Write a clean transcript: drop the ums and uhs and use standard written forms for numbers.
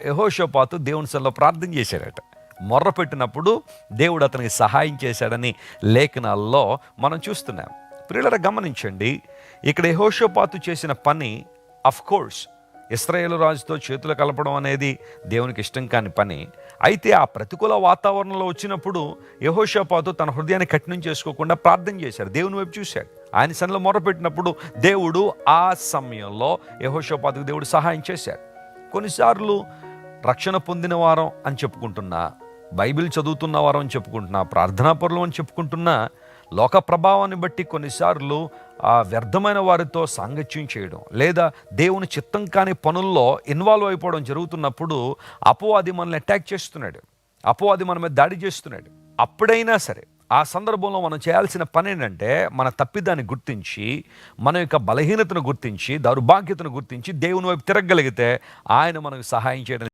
యెహోషాపాతు దేవుని సన్నిధిలో ప్రార్థన చేశాడట. మొర్ర పెట్టినప్పుడు దేవుడు అతనికి సహాయం చేశాడని లేఖనాల్లో మనం చూస్తున్నాం. ప్రియులారా గమనించండి, ఇక్కడ యెహోషాపాతు చేసిన పని కోర్స్ ఇశ్రాయేలు రాజుతో చేతులు కలపడం అనేది దేవునికి ఇష్టం కాని పని. అయితే ఆ ప్రతికూల వాతావరణంలో వచ్చినప్పుడు యెహోషాపాతు తన హృదయాన్ని కఠినం చేసుకోకుండా ప్రార్థన చేశాడు, దేవుని వైపు చూశాడు. ఆయన సన్నిధిలో మొరపెట్టినప్పుడు దేవుడు ఆ సమయంలో యెహోషాపాతుకు దేవుడు సహాయం చేశాడు. కొన్నిసార్లు రక్షణ పొందిన వారం అని చెప్పుకుంటున్నా, బైబిల్ చదువుతున్న వారం అని చెప్పుకుంటున్నా, ప్రార్థనాపరులు అని చెప్పుకుంటున్నా, లోక ప్రభావాన్ని బట్టి కొన్నిసార్లు ఆ వ్యర్థమైన వారితో సాంగత్యం చేయడం లేదా దేవుని చిత్తం కాని పనుల్లో ఇన్వాల్వ్ అయిపోవడం జరుగుతున్నప్పుడు అపవాది మనల్ని అటాక్ చేస్తున్నాడు, అపవాది మన మీద దాడి చేస్తున్నాడు. అప్పుడైనా సరే ఆ సందర్భంలో మనం చేయాల్సిన పని ఏంటంటే, మన తప్పిదాన్ని గుర్తించి, మన యొక్క బలహీనతను గుర్తించి, దౌర్భాగ్యతను గుర్తించి దేవుని వైపు తిరగగలిగితే ఆయన మనకు సహాయం చేయడం